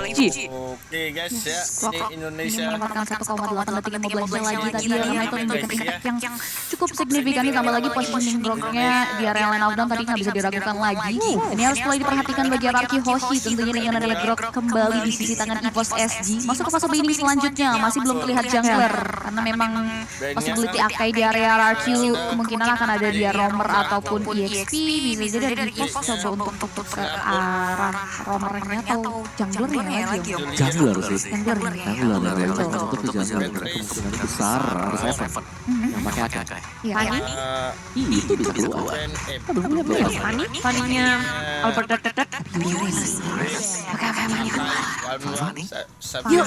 5G. Oke guys ya, ini Indonesia Menempatkan 1,8 detik mobilnya lagi tadi ya, itu memberikan impact yang cukup signifikan, ditambah lagi positioning growth-nya di area line out down tadi nggak bisa diragukan lagi. Ini harus mulai diperhatikan bagi Araki Hoshi tentunya dengan ada growth kembali di sisi tangan EVOS SG. Masuk ke fase ini selanjutnya masih belum terlihat jungler karena memang possibility Akai di area RQ kemungkinan akan ada dia roamer ataupun EXP, bisa jadi ada EVOS coba untuk ke arah roamernya atau junglernya lagi. Jungler sih. Jungler Jungler ya, untuk ke jungler kemungkinan besar harus Evan yang pakai Akai. Iya, Itu bisa keluar. Faninya Albert Detet. Yuk,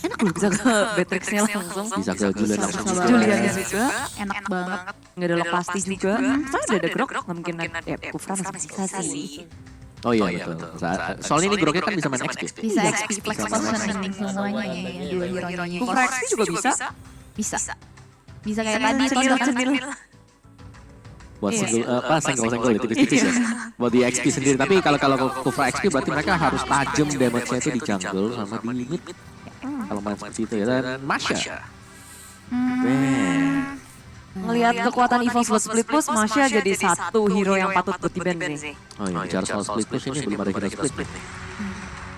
Enak loh bisa ke Beatrix-nya langsung. Bisa ke Julian langsung. Juliannya juga. enak banget. Nggak ada pasti juga. Soalnya ada grok, nggak mungkin ya Kufra masih bisa sih. Oh iya betul. Soalnya ini groknya kan bisa main XP. Bisa XP, flex positioning semuanya ya, dua hero-nya. Kufra XP juga bisa. Bisa. Bisa kayak tadi itu Cendil. Buat senggol itu tipis-tipis ya. Buat di XP sendiri. Tapi kalau Kufra XP berarti mereka harus tajam damage-nya itu di jungle sama di mid. Kalau main seperti itu ya. Dan Masha. Ngelihat kekuatan EVOS buat split push, Masha jadi satu hero yang patut buat di-ban nih. Oh iya, bicara soal split push ini belum ada hero split.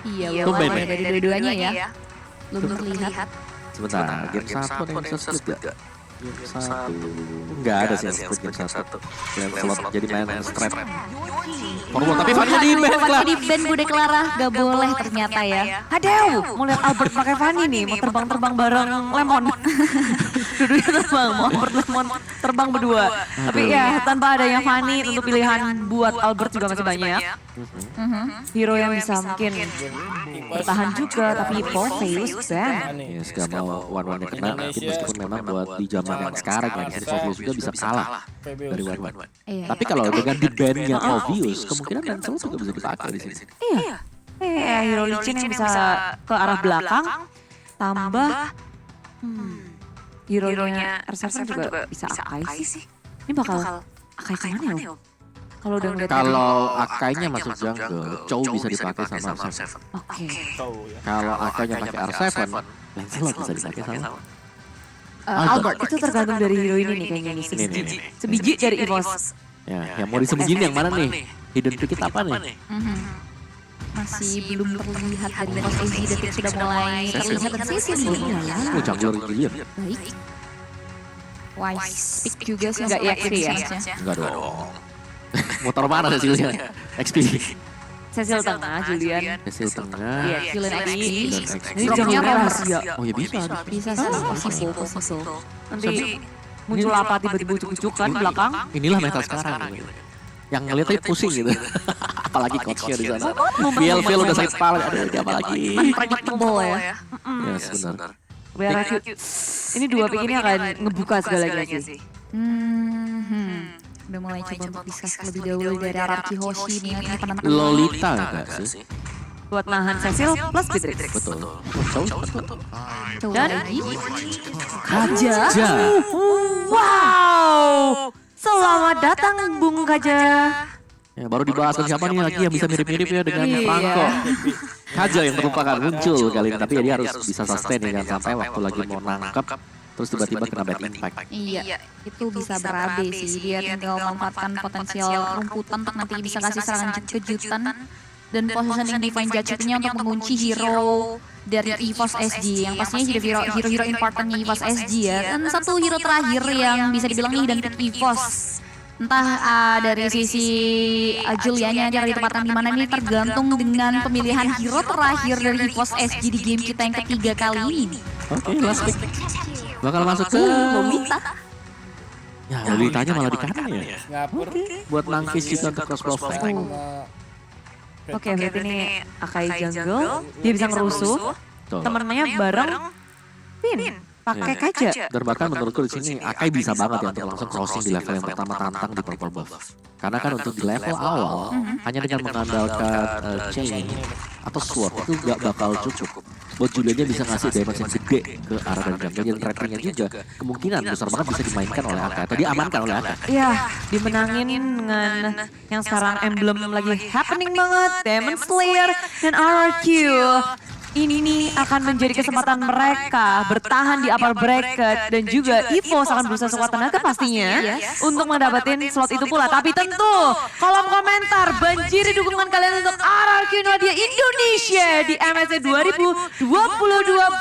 Iya, Tumben, mulai dari dua-duanya ya. Belum terlihat. Sebentar, game 1 ada yang bisa split gak? Game 1 enggak ada sih yang split game 1. Slot jadi main strap. Forward tapi Fanny di ban lah. Di band Bude Clara gak boleh ternyata ya. Aduh, mau lihat Albert pakai Fanny nih, mau terbang-terbang bareng Lemon. Dua-duanya terbang, mau Albert Lemon terbang berdua. Tapi ya tanpa adanya Fanny, tentu pilihan buat Albert juga masih banyak. Hero yang bisa mungkin bertahan juga, tapi Popheus ban. Ya, gak mau one-one-nya kena, meskipun memang buat di zaman yang sekarang ya, di Obvious juga bisa kalah dari one-one. Iya. Tapi kalau dengan di ban yang Obvious, kemungkinan Lancel juga bisa dipakai di sini. Iya. Hero licin yang bisa ke arah belakang, tambah hero-nya R7 juga bisa Akai sih. Ini bakal Akai kemana ya? Kalau udah ngeliat Kalau Akainya masuk jungle, Chow bisa dipakai sama R7. Oke. Kalau Akainya pakai R7, Lancelot bisa dipakai sama Albert itu tergantung dari hero ini nih kayaknya nih. Ini. Sebiji dari EVOS. Ya, yang mau disembunyiin yang mana nih? Hidden pick kita apa nih? Masih belum terlihat dari posisi detik sudah mulai terlihat dan sisi nih. Oh, jungler Gillian. Baik. Wise pick juga sih Nggak EXP ya? Enggak dong. Motor mana hasilnya? XP. Cecil tengah, Julian. Hasil tengah. Iya, Julian Dan XP. XP. Ini jungler rahasia. Oh ya bisa. bisa sih possible. Nanti muncul apa tiba-tiba ucuk-ucuk kan di belakang. Inilah meta sekarang. Gitu. Yang ngeliat aja pusing gitu. Apalagi coachnya di sana. Feel udah sakit kepala. Aduh, ini apa lagi? Unpredictable ya. Ya, sebentar. Biar ini dua pick ini akan ngebuka segalanya sih. Udah mulai coba untuk discuss lebih dahulu dari Araki Hoshi nih. Ini penentuan. Lolita enggak sih? Buat nahan Cecil plus Beatrix. Betul. Chow betul. Coba Dan lagi. Kaja. Ja. Wow. Selamat datang Bung Kaja. Ya, baru dibahas siapa nih lagi yang bisa mirip-mirip ya dengan Iya. Franco. Kaja yang merupakan muncul kali ini, tapi ya dia harus bisa sustain ya, jangan sampai waktu lagi mau nangkep terus tiba-tiba kena bad impact. Iya, itu bisa berabe sih. Dia tinggal memanfaatkan potensial rumputan untuk nanti bisa kasih serangan kejutan dan positioning Divine Judgment-nya untuk mengunci hero dari EVOS SG yang pastinya jadi hero importantnya EVOS SG ya. Dan satu hero terakhir yang bisa dibilang nih dan pick EVOS. Entah dari sisi Julianya dia akan ditempatkan di mana nih tergantung dengan pemilihan hero terakhir dari EVOS SG di game kita yang ketiga kali ini. Oke, last pick. Bakal masuk ke Lolita. Ya, Lolitanya malah di kanan ya. Singapura. Buat nangkis juga untuk crossbow flank. Oke, berarti ini Akai jungle, dia bisa ngerusuh. Betul. Temennya bareng Pin, pakai Kaja. Dan bahkan menurutku di sini Akai bisa banget ya untuk langsung crossing di level yang pertama tantang di purple buff. Karena kan untuk di level awal hanya dengan mengandalkan chain atau sword itu gak bakal cukup. buat Juliannya bisa ngasih damage yang gede ke arah dari jungle. Dan trappingnya juga kemungkinan besar banget bisa dimainkan oleh Aka atau diamankan oleh Aka. Iya, dimenangin dengan yang sekarang emblem lagi happening banget, Demon Slayer dan RRQ. Ini nih akan menjadi kesempatan mereka bertahan di upper bracket dan juga EVOS akan berusaha sekuat tenaga pastinya untuk mendapatkan slot itu pula. Tapi tentu kolom komentar banjiri dukungan kalian untuk RRQ Nadia Indonesia di MSC 2022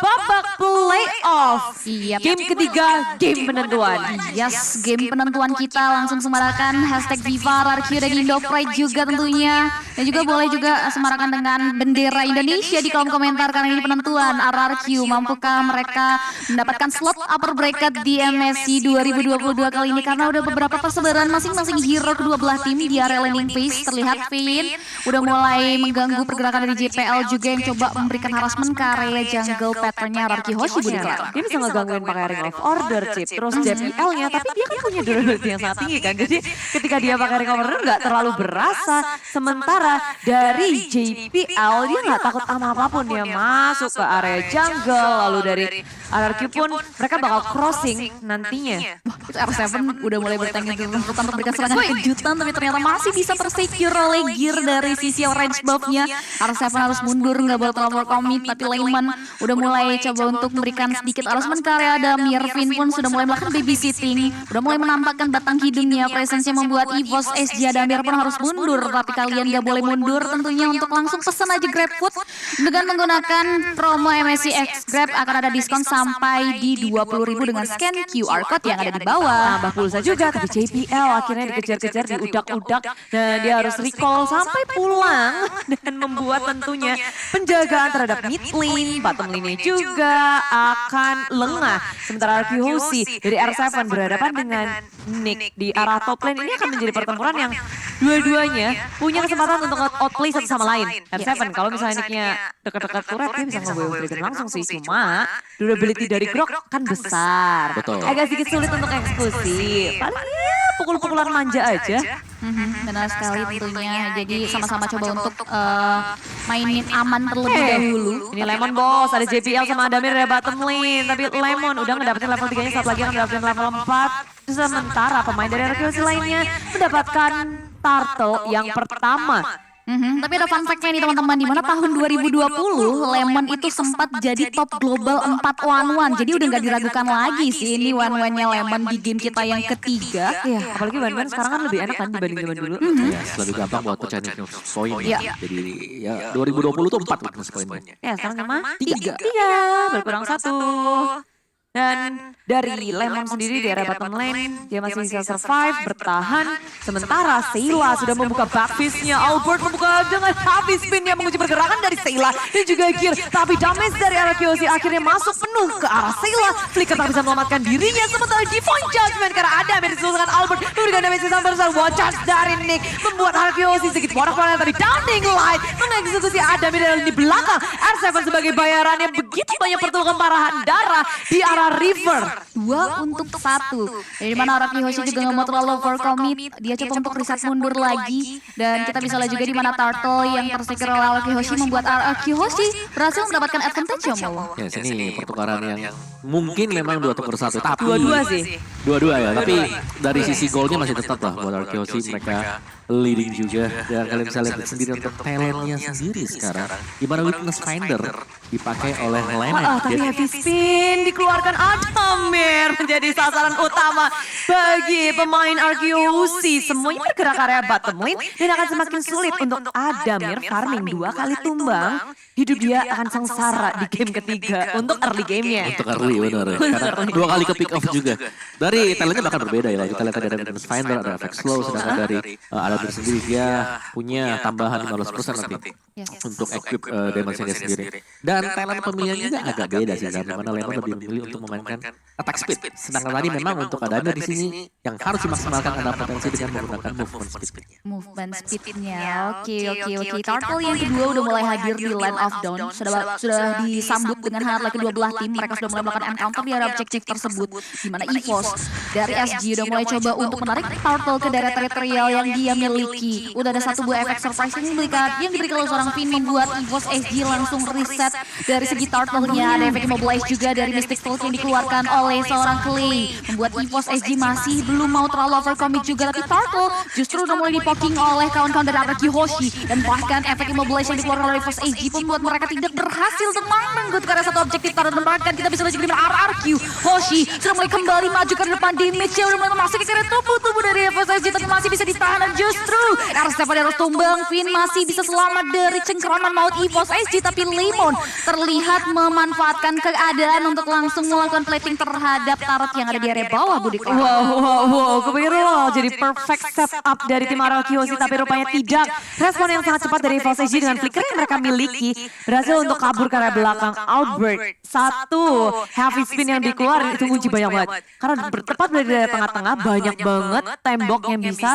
babak playoff. Game ketiga, game penentuan. Yes, game penentuan kita langsung semarakan hashtag Viva RRQ dan Indo Pride juga tentunya. Dan juga boleh juga semarakan dengan bendera Indonesia di kolom komentar karena ini penentuan RRQ. Mampukah mereka mendapatkan slot upper bracket di MSC 2022 kali ini karena udah beberapa persebaran masing-masing hero kedua belah tim di area landing phase. Terlihat Finn udah mulai mengganggu pergerakan dari JPL juga yang coba memberikan harassment ke area jungle patternnya RRQ Hoshi Budi Clara. Dia bisa ngegangguin pakai Ring of Order, Chip. Terus JPL-nya, tapi dia kan punya durability yang sangat tinggi kan. Jadi ketika dia pakai Ring of Order nggak terlalu berasa. Sementara dari JPL dia nggak takut sama apapun. Dia masuk ke area jungle. Lalu dari RRQ pun mereka bakal crossing nantinya. Wah, itu R7 udah mulai bertengger untuk memberikan serangan kejutan tapi ternyata masih bisa tersecure oleh gear dari sisi orange buff-nya. R7 harus mundur, nggak boleh terlalu komit, tapi Layman udah mulai coba untuk memberikan sedikit harassment ke area Adamir. Finn pun sudah mulai melakukan babysitting, udah mulai menampakkan batang hidungnya. Presence-nya membuat EVOS SG Adamir pun harus mundur, tapi kalian nggak boleh mundur tentunya untuk langsung pesan aja GrabFood dengan menggunakan promo MSC X Grab akan ada diskon sampai di 20.000 dengan scan QR code yang ada di bawah. Tambah pulsa juga, tapi JPL akhirnya dikejar-kejar, diudak-udak. Dan dia harus recall sampai pulang. Dan membuat tentunya penjagaan terhadap mid lane, bottom lane juga akan lengah. Sementara RQ Hoshi dari R7 berhadapan dengan Nick di arah top lane. Ini akan menjadi pertempuran yang dua-duanya punya kesempatan untuk outplay satu sama lain. R7 kalau misalnya Nicknya dekat-dekat turret, dia bisa nge-wave trigger langsung sih. Cuma durability dari Grok kan besar. Betul. Agak sedikit sulit untuk eksekusi. Paling ya pukul-pukulan manja aja. Benar sekali tentunya. Jadi sama-sama coba untuk mainin aman terlebih dahulu. Ini Lemon bos, ada JPL sama Adamir dari bottom lane. Tapi Lemon udah ngedapetin level 3-nya, saat lagi akan ngedapetin level 4. Sementara pemain dari RQC lainnya mendapatkan turtle yang pertama. Tapi ada fun fact-nya nih teman-teman, di mana tahun 2020 Lemon itu sempat jadi top global 4-1-1. Jadi udah nggak diragukan lagi sih ini one-one-nya Lemon di game kita yang ketiga. Iya, apalagi one-one sekarang kan lebih enak kan dibanding zaman dulu. Ya, lebih gampang buat percaya weakness point. Jadi ya 2020 tuh 4 weakness point-nya. Ya sekarang cuma 3, berkurang 1. Dan dari Lemon sendiri di area bottom lane, dia masih bisa survive, bertahan. Sementara Sayla sudah membuka back fist-nya. Albert membuka dengan habis spin-nya, menguji pergerakan dari Sayla dan juga gear. Tapi damage dari RQC akhirnya masuk penuh ke arah Sayla. Flicker tak bisa menyelamatkan dirinya. Sementara Divine Judgment karena ada yang disusulkan Albert memberikan damage yang besar. Watch out dari Nick membuat RQC sedikit warak-warak, tapi Downing Light mengeksekusi Adam di belakang. R7 sebagai bayarannya begitu banyak pertolongan parahan darah di arah River. 2 untuk 1. Dari mana RRQ Hoshi juga nggak mau terlalu overcommit. Dia coba untuk reset mundur lagi. Dan kita bisa lihat juga di mana Turtle yang tersecure oleh RRQ Hoshi membuat RRQ Hoshi berhasil mendapatkan advantage ya Mo. Ya sini pertukaran yang mungkin memang 2-1, tapi Dua-dua sih. Dua-dua ya, tapi dari sisi golnya masih tetap lah buat RQC, mereka leading juga. Dan kalian bisa lihat sendiri untuk talentnya sendiri sekarang. Di mana Witness Finder dipakai oleh Lemon. Tapi heavy spin dikeluarkan Adamir menjadi sasaran utama bagi pemain RQC. Semuanya bergerak area bottom lane dan akan semakin sulit untuk Adamir farming 2 kali tumbang. Hidup dia akan sengsara di game ketiga untuk early gamenya. Untuk early benar ya. Karena 2 kali ke pick off juga. Dari talentnya bahkan berbeda ya. Kita lihat ada Witness Finder, ada FX Slow, sedangkan dari Adamir sendiri dia punya tambahan 15% nanti untuk equip damage-nya sendiri. Dan talent pemilihannya juga agak beda sih, karena mana Lemon lebih memilih untuk memainkan attack speed. Sedangkan tadi memang untuk Adamir di sini yang harus dimaksimalkan adalah potensi dengan menggunakan movement speed. Movement speed-nya. Oke. Turtle yang kedua udah mulai hadir di line of Dawn sudah disambut dengan hangat oleh kedua belah tim. Mereka sudah mulai melakukan encounter di area objektif tersebut, di mana EVOS dari SG udah mulai coba untuk menarik Turtle ke daerah teritorial yang dia miliki. Udah ada satu buah efek surprise yang diberikan oleh seorang Finn membuat EVOS SG langsung reset dari segi Turtle-nya. Ada efek immobilize juga dari Mystic Stalk yang dikeluarkan oleh seorang Clay, membuat EVOS SG masih belum mau terlalu overcommit juga, tapi Turtle justru udah mulai dipoking oleh kawan-kawan dari Araki Hoshi, dan bahkan efek immobilize yang dikeluarkan oleh EVOS SG pun membuat mereka tidak berhasil untuk menggutkan satu objektif Turtle. Bahkan kita bisa lihat di RRQ Hoshi sudah mulai kembali maju ke depan, damage-nya udah mulai memasuki ke tubuh dari EVOS SG, tapi masih bisa ditahan, dan justru R7 harus tumbang. Finn masih bisa selamat dari cengkeraman maut EVOS SG, tapi Lemon terlihat memanfaatkan keadaan untuk langsung melakukan plating terhadap turret yang ada di area bawah, Budi Clara. Wow, kepikiran loh jadi perfect setup dari tim Araki Hoshi, tapi rupanya tidak. Respon yang sangat cepat dari EVOS SG dengan flicker yang mereka miliki berhasil untuk kabur ke area belakang Albert. Satu heavy spin yang dikeluarin itu kunci banyak banget, karena bertepat dari daerah tengah-tengah banyak banget tembok yang bisa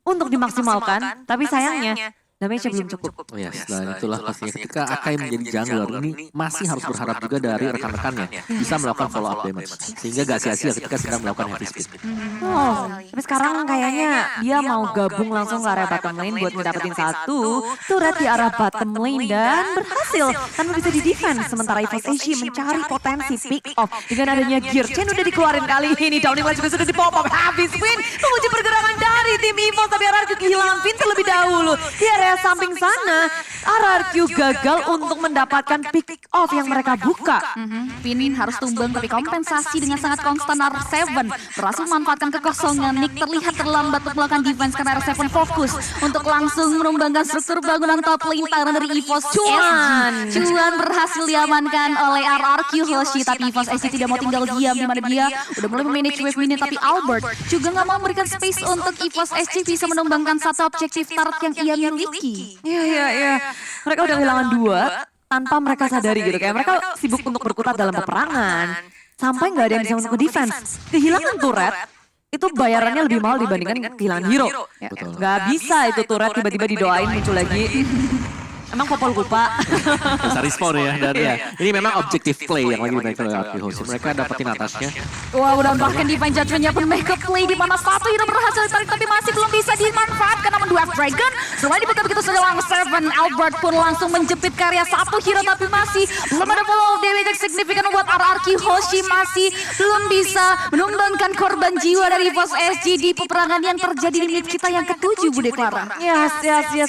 untuk dimaksimalkan, tapi sayangnya damage-nya belum cukup. Oh ya, dan itulah pastinya ketika Akai menjadi jungler ini masih harus berharap juga dari rekan-rekannya bisa melakukan follow up damage, sehingga gak sia-sia ketika sedang melakukan heavy spin. Oh, tapi sekarang kayaknya dia mau gabung langsung ke area bottom lane buat ngedapetin satu turret di arah bottom lane, dan berhasil tanpa bisa di defense. Sementara EVOS SG mencari potensi pick off dengan adanya gear chain udah dikeluarin kali ini. Downing Light juga sudah dipop up, habis win menguji pergerakan dari tim EVOS, tapi RRQ kehilangan pin terlebih dahulu di area samping sana. RRQ gagal untuk mendapatkan pick off yang mereka buka. Finn harus tumbang, tapi kompensasi dengan sangat konstan. R7 berhasil memanfaatkan kekosongan. Nick terlihat terlambat untuk melakukan defense karena R7 fokus untuk langsung menumbangkan struktur bangunan top lane tangan dari EVOS SG. Cuan berhasil diamankan oleh RRQ Hoshi, tapi EVOS SG tidak mau tinggal diam, di mana dia udah mulai memanage wave minute, tapi Albert juga nggak mau memberikan space untuk EVOS SG bisa menumbangkan satu objektif turret yang ia miliki. Iya. Mereka udah kehilangan dua tanpa mereka sadari gitu. Kayak mereka sibuk untuk berkutat dalam peperangan. Sampai nggak ada yang bisa untuk defense. Kehilangan turret itu bayarannya lebih mahal dibandingkan kehilangan hero. Betul. Nggak bisa itu turret tiba-tiba didoain muncul lagi. Emang Popol lupa. Bisa respawn ya, dan ya ini memang objektif play yang lagi dimainkan oleh Araki Hoshi. Mereka dapetin atasnya. Wow, dan bahkan Divine Judgment-nya pun make up play, di mana satu hero berhasil ditarik tapi masih belum bisa dimanfaatkan. Namun dua Dragon selain dibuka begitu saja langsung Seven. Albert pun langsung menjepit karya satu hero, tapi masih belum ada follow damage yang signifikan membuat RRQ Hoshi masih belum bisa menumbangkan korban jiwa dari EVOS SG di peperangan yang terjadi di mid kita yang ketujuh, Bude Clara. Yes,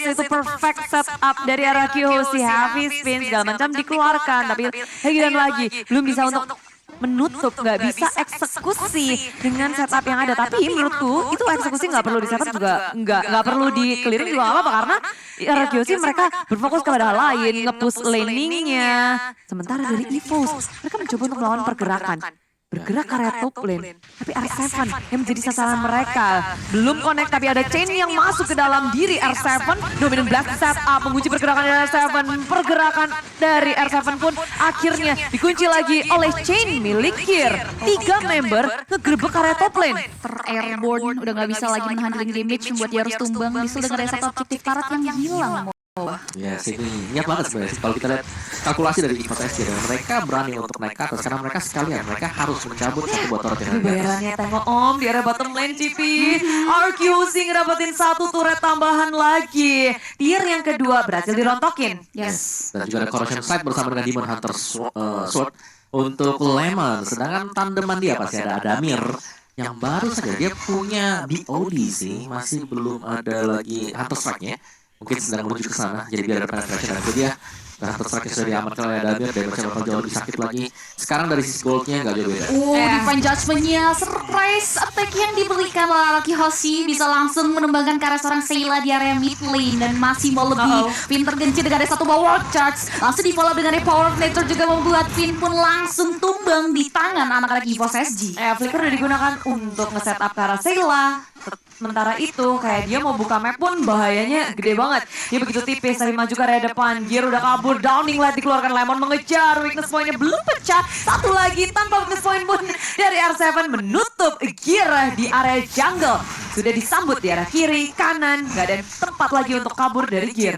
itu perfect setup dari RRQ Hoshi. Heavy spin segala macam dikeluarkan, tapi lagi dan lagi belum bisa untuk menutup, nggak bisa eksekusi dengan setup yang ada. Tapi menurutku itu eksekusi nggak perlu di setup juga, nggak perlu di clearing juga apa-apa, karena RRQ Hoshi mereka berfokus kepada hal lain, nge-push laningnya. Sementara dari EVOS mereka mencoba untuk melawan pergerakan, bergerak ke area top lane, tapi R7 yang menjadi sasaran mereka. Belum connect, tapi ada chain yang masuk ke dalam diri R7. Dominant Blast setup, mengunci pergerakan dari R7. Pergerakan dari R7 pun akhirnya dikunci lagi oleh chain milik Gear. 3 member ngegerebek area top lane. Ter-airborne, udah nggak bisa lagi menahan damage, membuat dia harus tumbang. Bisul dengan ada satu objektif turret yang hilang. Ya sih, ini niat banget sebenarnya. Kalau kita lihat kalkulasi dari EVOS SG, mereka berani untuk naik ke atas karena mereka sekalian mereka harus mencabut satu buat turret yang ada di atas. Bayarannya tengok om di area bottom lane CP. RQ Hoshi ngedapetin satu turret tambahan lagi. Tier yang kedua berhasil dirontokin. Yes. Dan juga ada Corrosion Sight bersama dengan Demon Hunter Sword untuk Lemon. Sedangkan tandeman dia pasti ada Adamir yang baru saja dia punya BOD sih, masih belum ada lagi Hunter Strike-nya. Mungkin sedang menuju ke sana, jadi biar ada penetration, dan itu dia Hunter Strike sudah diamankan oleh Adamir, dan macam bakal jauh lebih sakit lagi. Sekarang dari sisi goldnya nggak jauh beda. Divine Judgment-nya surprise attack yang diberikan oleh Araki Hoshi bisa langsung menumbangkan karya seorang Sayla di area mid lane, dan masih mau lebih. Finn tergenci dengan ada satu power charge, langsung di follow dengan power of nature juga membuat Finn pun langsung tumbang di tangan anak-anak EVOS SG. Flicker udah digunakan untuk nge-setup ke arah Sayla. Sementara itu kayak dia mau buka map pun bahayanya gede banget. Dia begitu tipis tapi maju ke area depan. Gear udah kabur, Downing Light dikeluarkan, Lemon mengejar. Weakness point-nya belum pecah. Satu lagi tanpa weakness point pun dari R7 menutup Gear di area jungle. Sudah disambut di arah kiri, kanan. Gak ada tempat lagi untuk kabur dari Gear.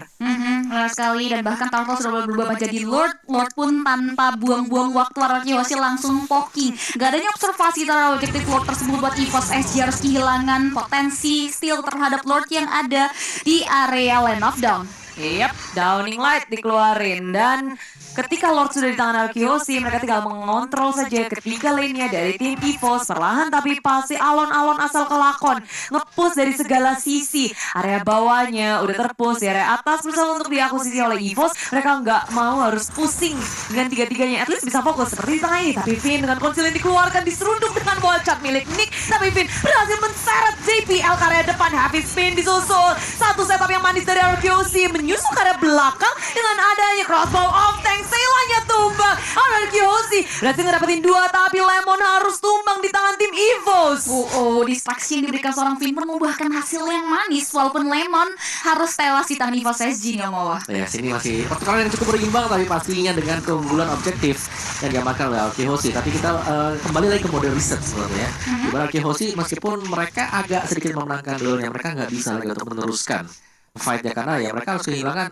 Benar sekali, dan bahkan Turtle sudah berubah menjadi Lord. Lord pun tanpa buang-buang waktu RRQ Hoshi langsung poking. Gak adanya observasi terhadap objektif Lord tersebut buat EVOS SG harus kehilangan potensi steal terhadap Lord yang ada di area Land of Dawn. Yap, Downing Light dikeluarin dan ketika Lord sudah di tangan Arkeosi, mereka tinggal mengontrol saja ketiga lainnya dari tim EVOS. Perlahan tapi pasti alon-alon asal kelakon, nge-push dari segala sisi. Area bawahnya udah terpush, di area atas berusaha untuk diakuisisi oleh EVOS. Mereka nggak mau harus pusing dengan tiga-tiganya, at least bisa fokus seperti di tengah ini. Tapi Finn dengan konsil yang dikeluarkan diseruduk dengan wallchat milik Nick. Tapi Finn berhasil menseret JPL ke area depan. Heavy spin disusul, satu setup yang manis dari Arkeosi menyusul ke area belakang dengan adanya crossbow off tank. Seilanya tumbang. Arkeosi berhasil ngedapetin 2, tapi Lemon harus tumbang di tangan tim EVOS. Distraksi yang diberikan seorang Finn pun membuahkan hasil yang manis, walaupun Lemon harus tewas di tangan EVOS SG nih Om. Ya, sini masih pertukaran yang cukup berimbang, tapi pastinya dengan keunggulan objektif yang diamankan oleh Arkeosi. Tapi kita kembali lagi ke mode reset sebenarnya. Di mana Arkeosi meskipun mereka agak sedikit memenangkan duelnya, mereka nggak bisa lagi untuk meneruskan fight-nya karena ya mereka harus kehilangan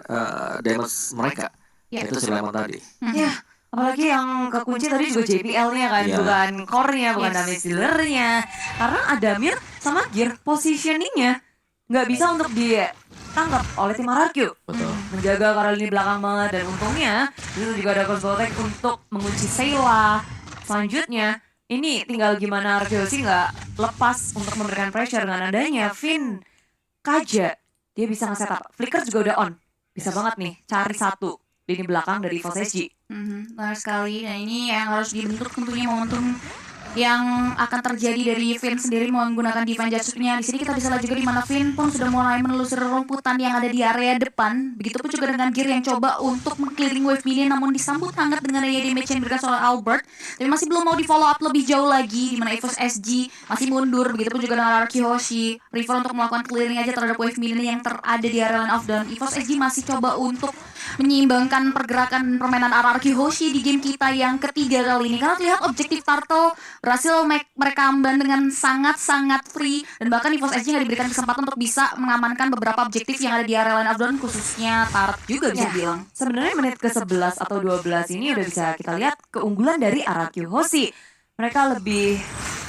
damage mereka. Itu si Lemon tadi. Ya, apalagi yang kekunci tadi juga JPL-nya kan, bukan core-nya, bukan damage dealer-nya. Karena Adamir sama Gear positioning-nya nggak bisa untuk ditangkap oleh tim RRQ. Betul. Menjaga karena lini belakang banget, dan untungnya itu juga ada crossbow attack untuk mengunci Sayla. Selanjutnya, ini tinggal gimana Arkeosi nggak lepas untuk memberikan pressure dengan adanya Finn Kaja. Dia bisa nge-setup. Flicker juga udah on. Bisa banget nih cari satu lini belakang dari EVOS SG. Benar sekali. Nah ini yang harus dibentuk tentunya momentum yang akan terjadi dari Finn sendiri menggunakan Divine Judgment-nya. Di sini kita bisa lihat juga di mana Finn pun sudah mulai menelusuri rumputan yang ada di area depan. Begitupun juga dengan Gear yang coba untuk meng-clearing wave minion, namun disambut hangat dengan daya damage yang diberikan oleh Albert. Tapi masih belum mau di follow up lebih jauh lagi, di mana EVOS SG masih mundur. Begitupun juga dengan RRQ Hoshi, prefer untuk melakukan clearing aja terhadap wave minion yang terada di area Land of Dawn. EVOS SG masih coba untuk menyeimbangkan pergerakan permainan RRQ Hoshi di game kita yang ketiga kali ini. Karena terlihat objektif Turtle berhasil mereka ambil dengan sangat-sangat free, dan bahkan EVOS SG nggak diberikan kesempatan untuk bisa mengamankan beberapa objektif yang ada di area Land of Dawn, khususnya Tart juga bisa bilang. Sebenarnya menit ke-11 atau 12 ini udah bisa kita lihat keunggulan dari RRQ Hoshi. Mereka lebih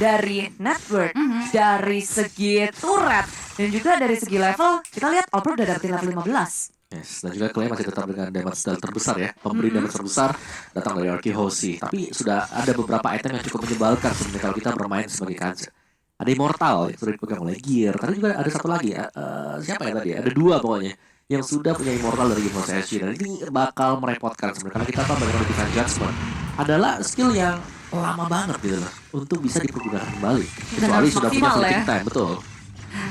dari network, dari segi turret, dan juga dari segi level. Kita lihat Albert udah dapetin level 15. Yes, dan juga Clay masih tetap dengan damage terbesar ya. Pemberi damage terbesar datang dari Arkeosi. Tapi sudah ada beberapa item yang cukup menyebalkan sebenarnya kalau kita bermain sebagai Kaja. Ada Immortal, yang sudah dipegang oleh Gear. Tapi juga ada satu lagi, siapa ya tadi? Ada 2 pokoknya yang sudah punya Immortal dari EVOS SG. Dan ini bakal merepotkan sebenarnya. Karena kita tahu bagaimana Divine Judgment adalah skill yang lama banget gitu loh untuk bisa dipergunakan kembali. Kecuali sudah punya flipping time, betul.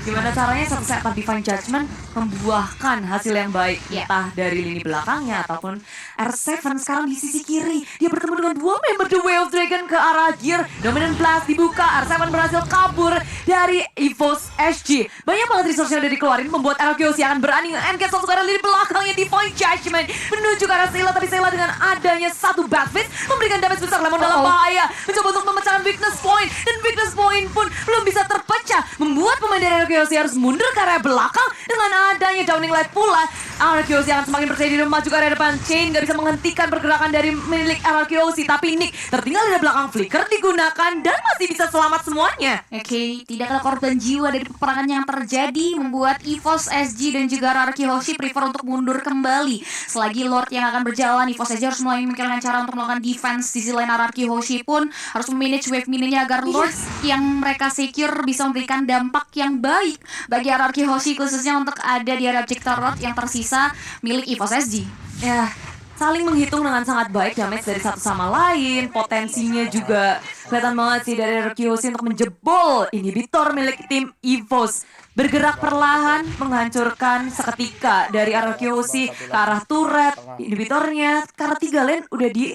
Gimana caranya satu setup Divine Judgment membuahkan hasil yang baik, entah dari lini belakangnya ataupun R7 sekarang di sisi kiri. Dia bertemu dengan 2 member The Way of Dragon ke arah Gear. Dominant Blast dibuka, R7 berhasil kabur dari EVOS SG. Banyak banget resource yang udah dikeluarin, membuat RRQ akan berani nge-engage satu ke arah lini belakangnya. Divine Judgment menuju ke arah Sayla, tapi Sayla dengan adanya satu Backfist memberikan damage besar. Lemon dalam bahaya, mencoba untuk memecahkan weakness point, dan weakness point pun belum bisa terpecah, membuat pemain dari RRQ harus mundur ke area belakang. Dengan adanya Downing Light pula, RRQ akan semakin percaya diri maju ke area depan. Chain gak bisa menghentikan pergerakan dari milik RRQ, tapi Nick tertinggal di belakang. Flicker digunakan dan masih bisa selamat semuanya. Oke, tidak ada korban jiwa dari peperangan yang terjadi, membuat EVOS SG dan juga RRQ Hoshi prefer untuk mundur kembali. Selagi Lord yang akan berjalan, EVOS SG harus mulai memikirkan cara untuk melakukan defense. Di sisi lain RRQ Hoshi pun harus memanage wave minionnya agar Lord yang mereka secure bisa memberikan dampak yang baik bagi RRQ Hoshi, khususnya untuk ada di area objek turret yang tersisa milik EVOS SG. Ya, saling menghitung dengan sangat baik damage dari satu sama lain. Potensinya juga kelihatan banget sih dari RRQ untuk menjebol inhibitor milik tim EVOS. Bergerak perlahan, menghancurkan seketika dari RRQ ke arah turret, inhibitornya. Karena 3 lane udah di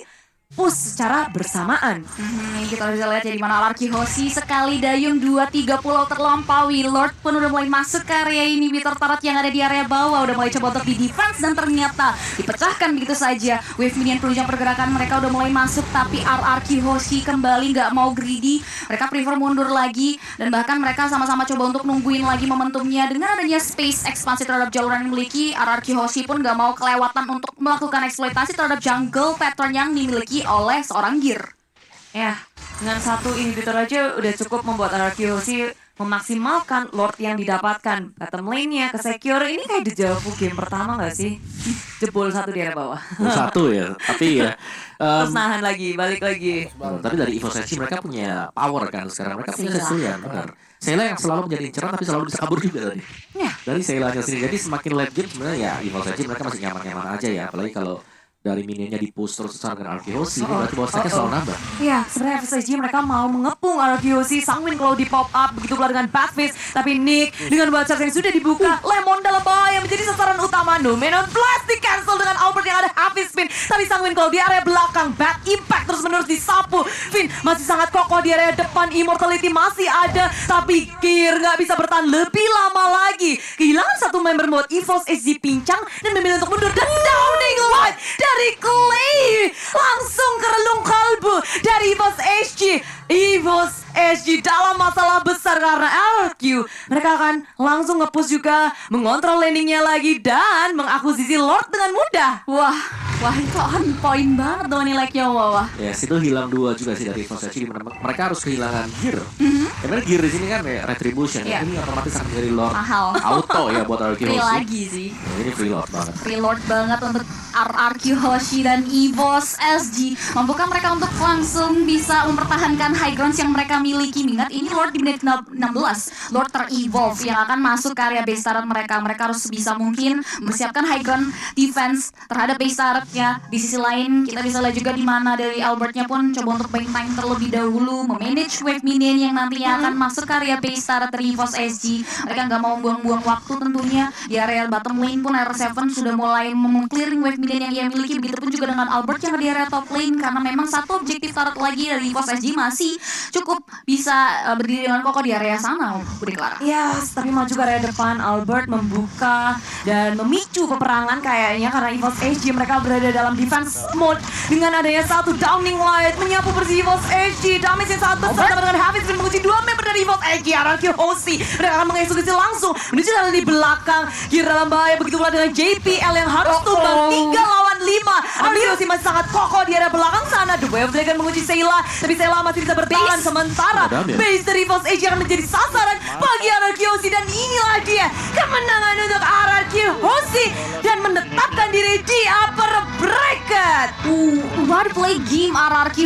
push secara bersamaan. Ini kita bisa lihat ya di mana Alarki Hoshi sekali dayung 2-3 pulau terlampaui. Lord pun udah mulai masuk ke area ini. Bitter Turret yang ada di area bawah udah mulai coba untuk di defense dan ternyata dipecahkan begitu saja. Wave minion penunjang pergerakan mereka udah mulai masuk, tapi Alarki Hoshi kembali nggak mau greedy. Mereka prefer mundur lagi dan bahkan mereka sama-sama coba untuk nungguin lagi momentumnya. Dengan adanya space ekspansi terhadap jalur yang dimiliki, Alarki Hoshi pun nggak mau kelewatan untuk melakukan eksploitasi terhadap jungle pattern yang dimiliki oleh seorang Gear. Ya, dengan satu inhibitor aja udah cukup membuat Arceus memaksimalkan Lord yang didapatkan. Bottom lane-nya ke secure, ini kayak deja vu game pertama gak sih? Jebol satu di area bawah. Satu ya, tapi ya. Terus nahan lagi, balik lagi. Tapi dari Evo Sensi mereka punya power kan sekarang. Mereka punya Cecilian, benar. Sela yang selalu menjadi inceran tapi selalu bisa kabur juga tadi. Ya. Dari Selanya sendiri. Jadi semakin late game sebenarnya ya Evo Sensi mereka masih nyaman-nyaman aja ya. Apalagi kalau dari minionnya di push terus dengan Arceus ini berarti bahwa mereka selalu nambah. Ya, sebenarnya FSG mereka mau mengepung Arceus, Sangwin kalau di pop up, begitu pula dengan Batfist. Tapi Nick dengan baca yang sudah dibuka, Lemon dalam bahaya menjadi sasaran utama. Numenon Blast di cancel dengan Albert yang ada habis spin. Tapi Sangwin kalau di area belakang, Bad Impact terus menerus disapu. Finn masih sangat kokoh di area depan, Immortality masih ada. Tapi Gear nggak bisa bertahan lebih lama lagi. Kehilangan satu member mode, EVOS SG pincang dan memilih untuk mundur dan downing light dari Clay langsung ke relung kalbu dari EVOS SG. EVOS SG dalam masalah besar karena LQ. Mereka akan langsung nge-push juga, mengontrol landingnya lagi dan mengakuisisi Lord dengan mudah. Wah itu on point banget dong nih like-nya. Wah. Ya, itu hilang dua juga sih dari Evo Sensi. Mereka harus kehilangan Gear. Karena Gear di sini kan ya Retribution. Iya. Ini otomatis akan menjadi Lord Mahal. auto ya buat Arceus. Free lagi sih. Ini free Lord banget. Reload banget untuk RRQ Hoshi dan EVOS SG. Mampukah mereka untuk langsung bisa mempertahankan high grounds yang mereka miliki? Ingat ini Lord di menit 16, Lord ter-evolve yang akan masuk ke area base turret mereka. Mereka harus sebisa mungkin mempersiapkan high ground defense terhadap base turretnya. Di sisi lain kita bisa lihat juga di mana dari Albertnya pun coba untuk buying time terlebih dahulu, memanage wave minion yang nantinya akan masuk ke area base turret dari EVOS SG. Mereka nggak mau buang-buang waktu tentunya. Di area bottom lane pun R7 sudah mulai meng-clearing wave minion yang ia miliki. Begitupun juga dengan Albert yang di area top lane, karena memang satu objektif turret lagi dari EVOS SG masih cukup bisa berdiri dengan kokoh di area sana, Budi Clara. Yes, tapi maju ke area depan, Albert membuka dan memicu peperangan kayaknya karena EVOS SG mereka berada dalam defense mode dengan adanya satu downing light menyapu bersih EVOS SG. Damage yang sangat besar dengan Hafiz dan mengunci dua member dari EVOS SG. RRQ Hoshi mereka akan mengeksekusi langsung menuju dalam di belakang. Gear dalam bahaya, begitu pula dengan JPL yang harus tumbang 3 lawan 5. Arceus masih sangat kokoh di area belakang sana. The Wave Dragon mengunci Sayla, tapi Sayla masih bisa bertahan sementara base dari EVOS SG akan menjadi sasaran bagi RRQ Hoshi dan inilah dia kemenangan untuk RRQ Hoshi dan menetapkan diri di upper bracket. Wordplay game RRQ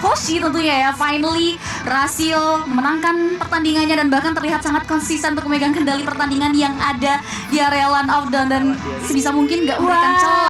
Hoshi tentunya ya, finally berhasil memenangkan pertandingannya dan bahkan terlihat sangat konsisten untuk memegang kendali pertandingan yang ada di area Land of Dawn dan sebisa mungkin gak memberikan celah